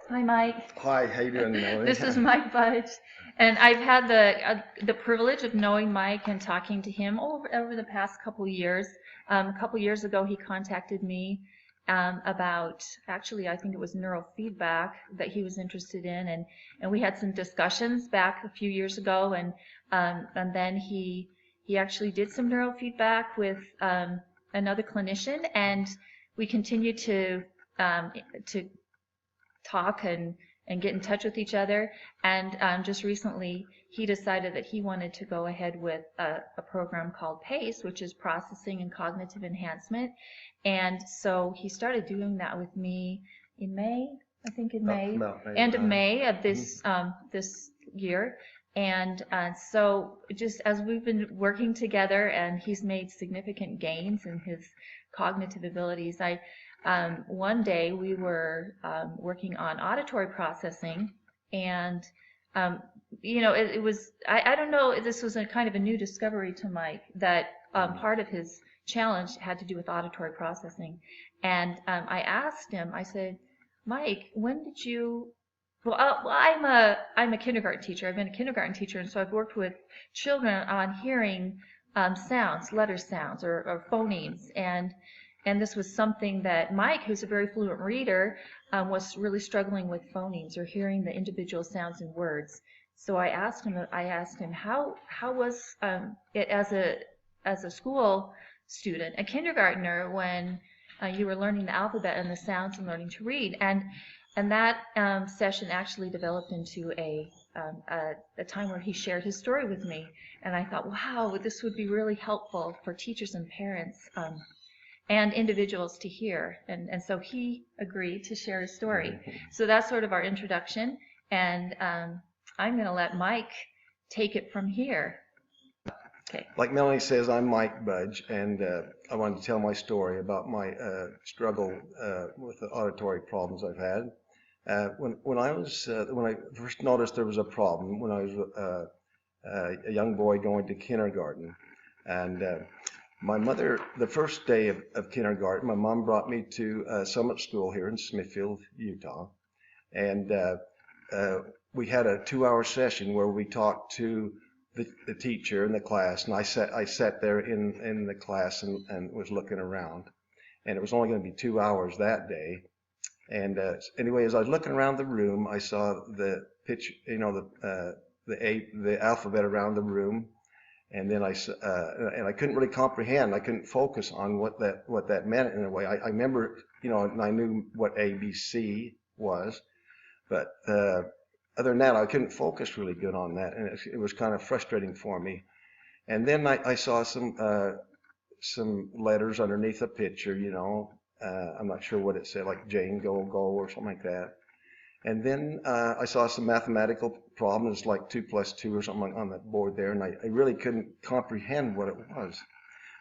Hi, Mike. Hi, how you doing, Melanie? This is Mike Budge, and I've had the privilege of knowing Mike and talking to him over the past couple years. A couple years ago, he contacted me about actually I think it was neurofeedback that he was interested in, and we had some discussions back a few years ago, and then he actually did some neurofeedback with another clinician, and we continued to talk and get in touch with each other. And just recently, he decided that he wanted to go ahead with a program called PACE, which is Processing and Cognitive Enhancement. And so he started doing that with me in May, I think in May, end of May of this year. And so just as we've been working together and he's made significant gains in his cognitive abilities, one day we were working on auditory processing, and it was I don't know, this was a kind of a new discovery to Mike that part of his challenge had to do with auditory processing. And I asked him, I said, Mike, when did you I'm a kindergarten teacher. I've been a kindergarten teacher, and so I've worked with children on hearing sounds, letter sounds, or phonemes, and this was something that Mike, who's a very fluent reader, was really struggling with phonemes or hearing the individual sounds in words. So I asked him how was it as a school student, a kindergartner, when you were learning the alphabet and the sounds and learning to read, and that session actually developed into a time where he shared his story with me, and I thought, wow, this would be really helpful for teachers and parents and individuals to hear, and so he agreed to share his story. So that's sort of our introduction, and I'm going to let Mike take it from here. Okay. Like Melanie says, I'm Mike Budge, and I wanted to tell my story about my struggle with the auditory problems I've had. When I first noticed there was a problem when I was a young boy going to kindergarten, and my mother, the first day of kindergarten, my mom brought me to Summit School here in Smithfield, Utah, and we had a 2-hour session where we talked to the teacher and the class, and I sat there in the class and was looking around, and it was only going to be 2 hours that day. And anyway, as I was looking around the room, I saw the picture, the alphabet around the room, and then I couldn't really comprehend. I couldn't focus on what that meant in a way. I remember, and I knew what ABC was, but other than that, I couldn't focus really good on that, and it was kind of frustrating for me. And then I saw some letters underneath a picture, I'm not sure what it said, like Jane, go, or something like that. And then I saw some mathematical problems, like 2 + 2 or something on that board there, and I really couldn't comprehend what it was.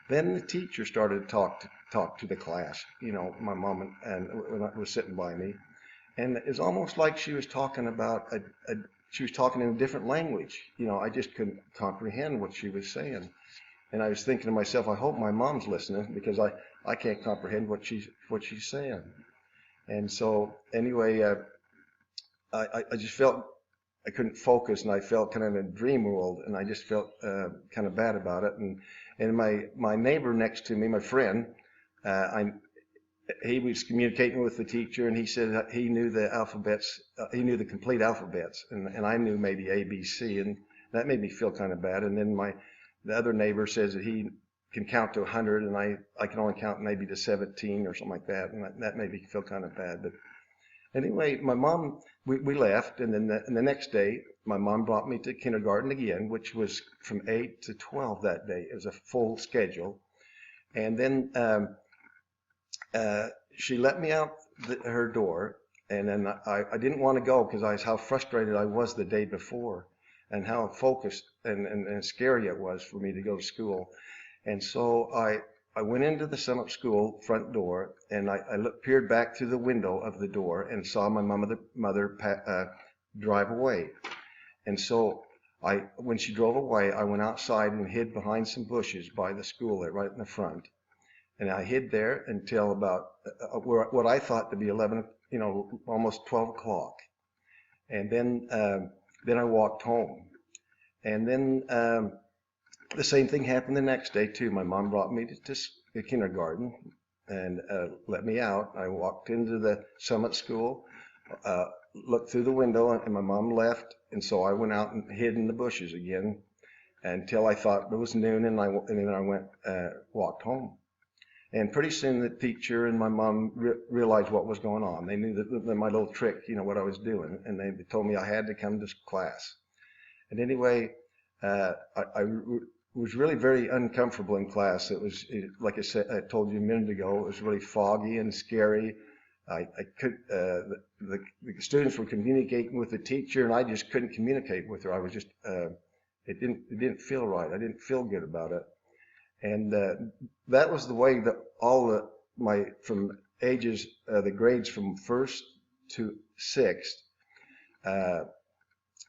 Then the teacher started to talk to the class, my mom and when I was sitting by me. And it was almost like she was talking about she was talking in a different language. I just couldn't comprehend what she was saying. And I was thinking to myself, I hope my mom's listening, because I can't comprehend what she's saying. And so anyway, I just felt I couldn't focus, and I felt kind of in a dream world, and I just felt kind of bad about it. And my neighbor next to me, my friend, he was communicating with the teacher, and he said that he knew the alphabets, he knew the complete alphabets, and I knew maybe ABC, and that made me feel kind of bad. And then the other neighbor says that he can count to 100, and I can only count maybe to 17 or something like that, and that made me feel kind of bad. But anyway, my mom, we left, and then the next day, my mom brought me to kindergarten again, which was from 8 to 12 that day. It was a full schedule. And then she let me out her door, and then I didn't want to go because how frustrated I was the day before, and how focused and scary it was for me to go to school. And so I went into the Summit School front door, and I peered back through the window of the door and saw my mother drive away. And so when she drove away, I went outside and hid behind some bushes by the school there, right in the front. And I hid there until about what I thought to be 11 almost 12 o'clock. And then I walked home. And then the same thing happened the next day too. My mom brought me to the kindergarten and let me out. I walked into the Summit School, looked through the window, and my mom left. And so I went out and hid in the bushes again until I thought it was noon, and then I went walked home. And pretty soon the teacher and my mom realized what was going on. They knew that my little trick, what I was doing, and they told me I had to come to class. And anyway, I was really very uncomfortable in class. Like I told you a minute ago, it was really foggy and scary. The students were communicating with the teacher, and I just couldn't communicate with her. I was just, it didn't feel right. I didn't feel good about it. And that was the way that from ages, the grades from 1st to 6th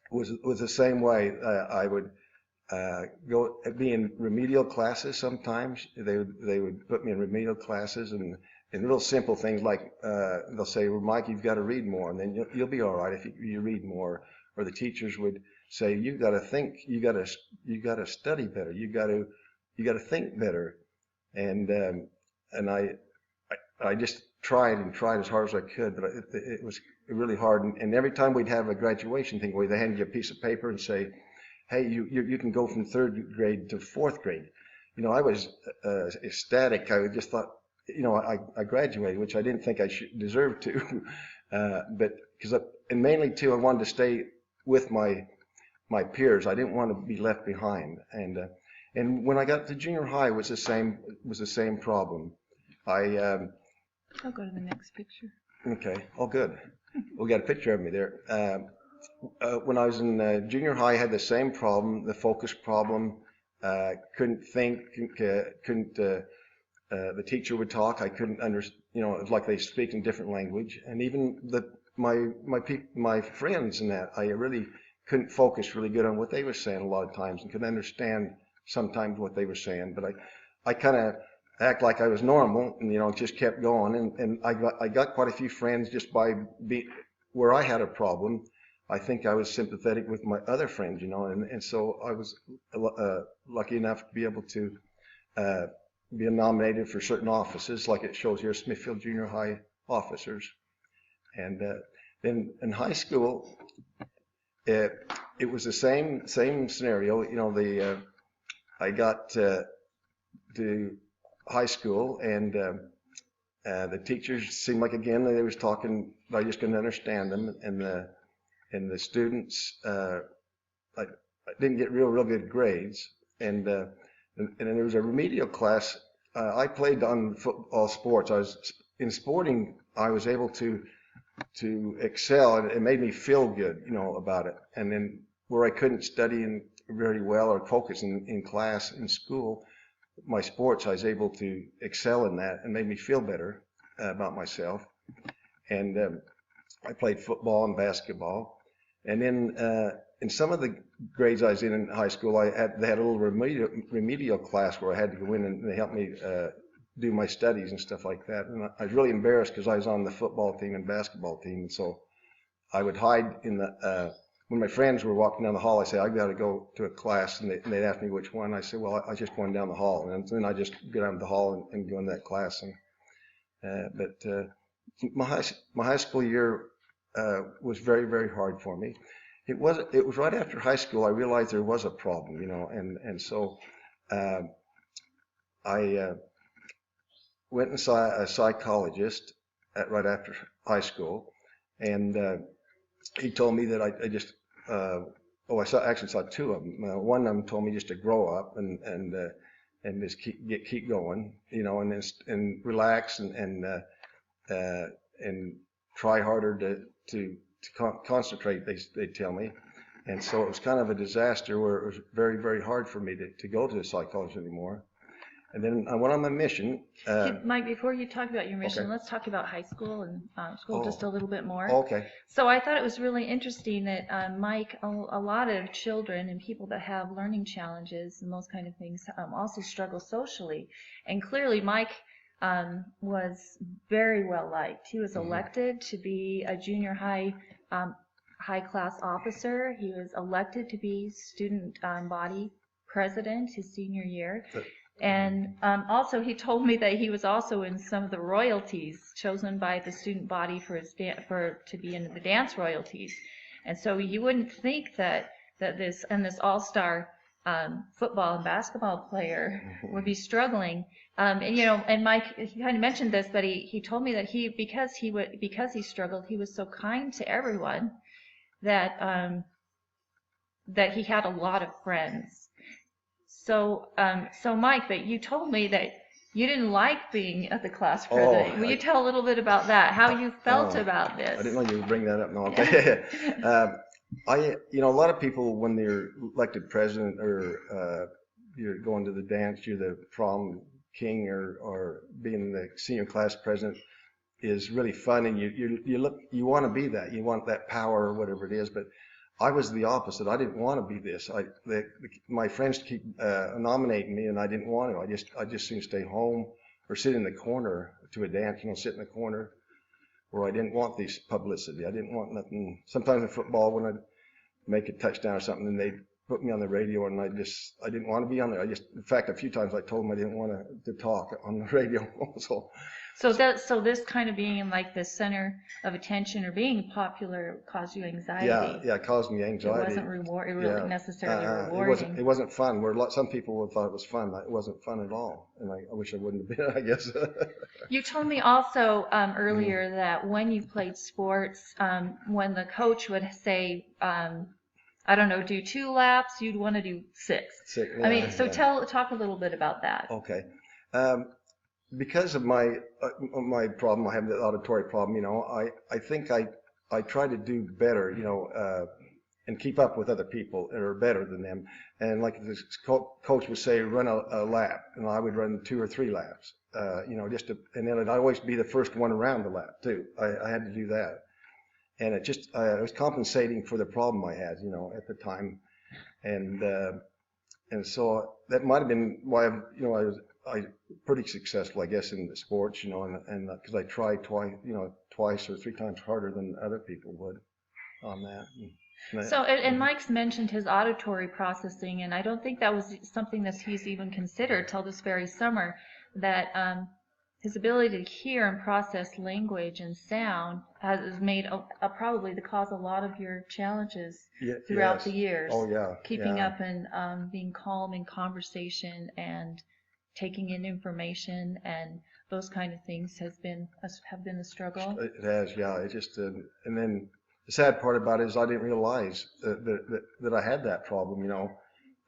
was the same way. I would be in remedial classes sometimes. They would put me in remedial classes, and real simple things like they'll say, well, Mike, you've got to read more, and then you'll be all right if you read more. Or the teachers would say, you've got to think, you got to study better, you got to think better. And I just tried as hard as I could, but it was really hard. And every time we'd have a graduation thing where they hand you a piece of paper and say, hey, you can go from 3rd grade to 4th grade. I was ecstatic. I just thought, I graduated, which I didn't think I deserved to. But and mainly too, I wanted to stay with my peers. I didn't want to be left behind. And when I got to junior high, it was the same problem. I'll go to the next picture. Okay, all good. We got a picture of me there. When I was in junior high, I had the same problem, the focus problem. Couldn't think, couldn't. The teacher would talk. I couldn't understand. It was like they speak in different language. And even my friends and that, I really couldn't focus really good on what they were saying a lot of times, and couldn't understand sometimes what they were saying. But I kind of act like I was normal, and just kept going. And I got quite a few friends just by where I had a problem. I think I was sympathetic with my other friends, and so I was lucky enough to be able to be nominated for certain offices, like it shows here, Smithfield Junior High officers. And then in high school, it was the same scenario. I got to high school, and the teachers seemed like, again, they was talking, I just couldn't understand them, and the students, I didn't get real good grades, and then there was a remedial class. I played on football sports. In sporting, I was able to excel, and it made me feel good, about it. And then where I couldn't study very well or focus in class in school, my sports, I was able to excel in that, and made me feel better about myself. And I played football and basketball. And then in some of the grades I was in high school, they had a little remedial class where I had to go in, and they helped me do my studies and stuff like that. And I was really embarrassed because I was on the football team and basketball team, and so I would hide in when my friends were walking down the hall, I say, I got to go to a class, and they'd ask me which one. I said, well, I just going down the hall, and then I just go down the hall and go in that class. But my high school year was very, very hard for me. It was right after high school I realized there was a problem, and so I went and saw a psychologist right after high school, and he told me that I just actually saw two of them. One of them told me just to grow up and just keep going, and relax and try harder to concentrate. They tell me, and so it was kind of a disaster where it was very, very hard for me to go to the psychologist anymore. And then I went on my mission. Mike, before you talk about your mission, okay. Let's talk about high school and school just a little bit more. Okay. So I thought it was really interesting that Mike, a lot of children and people that have learning challenges and those kind of things also struggle socially. And clearly Mike was very well liked. He was elected to be a junior high class officer. He was elected to be student body president his senior year. And also he told me that he was also in some of the royalties chosen by the student body to be in the dance royalties. And so you wouldn't think that this all-star football and basketball player would be struggling. And Mike, he kind of mentioned this, but he told me that because he struggled, he was so kind to everyone that he had a lot of friends. So Mike, but you told me that you didn't like being the class president. Will you tell a little bit about that? How you felt about this? I didn't know you would bring that up. No, okay. A lot of people, when they're elected president or you're going to the dance, you're the prom king, or being the senior class president is really fun, and you want to be that. You want that power or whatever it is, but I was the opposite. I didn't want to be this. My friends keep nominating me, and I didn't want to. I just seemed to stay home or sit in the corner to a dance. Sit in the corner where I didn't want this publicity. I didn't want nothing. Sometimes in football, when I'd make a touchdown or something, and they'd put me on the radio, and I didn't want to be on there. In fact, a few times I told them I didn't want to talk on the radio. So this kind of being in like the center of attention or being popular caused you anxiety. Yeah, it caused me anxiety. It wasn't necessarily rewarding. It wasn't fun. Some people would thought it was fun. It wasn't fun at all, and I wish I wouldn't have been, I guess. You told me also earlier that when you played sports, when the coach would say, I don't know, do 2 laps, you'd want to do 6. Talk a little bit about that. Okay. Because of my problem, I have the auditory problem. I think I try to do better, and keep up with other people that are better than them. And like this coach would say, run a lap, and I would run 2 or 3 laps. And then I'd always be the first one around the lap too. I had to do that, and it was compensating for the problem I had, at the time, and so that might have been why I pretty successful, I guess, in the sports, and because I tried twice or 3 times harder than other people would on that. And Mike's mentioned his auditory processing, and I don't think that was something that he's even considered till this very summer, that his ability to hear and process language and sound has made probably the cause a lot of your challenges throughout the years. Oh, yeah. Keeping up and being calm in conversation and taking in information and those kind of things have been a struggle. It has, yeah. It just and then the sad part about it is I didn't realize that I had that problem.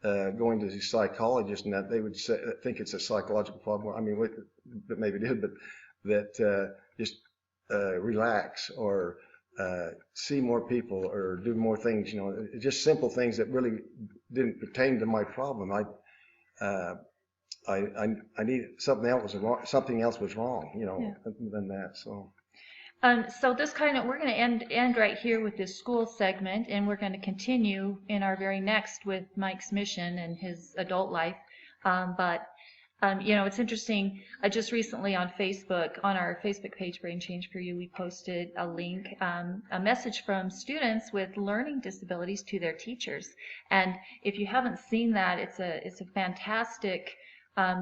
Going to the psychologist, and that they would think it's a psychological problem. I mean, but maybe it did, but that just relax or see more people or do more things. Just simple things that really didn't pertain to my problem. I needed something else was wrong. Something else was wrong, than that. So. So this we're going to end right here with this school segment, and we're going to continue in our very next with Mike's mission and his adult life. It's interesting. I just recently on our Facebook page, Brain Change for You, we posted a link, a message from students with learning disabilities to their teachers. And if you haven't seen that, it's a fantastic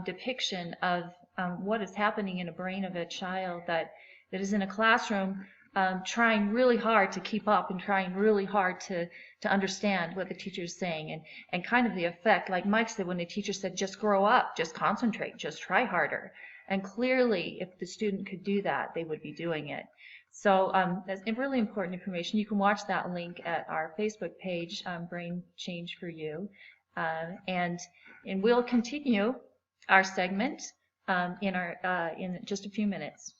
depiction of what is happening in a brain of a child that is in a classroom trying really hard to keep up and trying really hard to understand what the teacher is saying, and kind of the effect, like Mike said, when the teacher said, just grow up, just concentrate, just try harder. And clearly, if the student could do that, they would be doing it. So that's really important information. You can watch that link at our Facebook page, Brain Change for You. And we'll continue our segment in just a few minutes.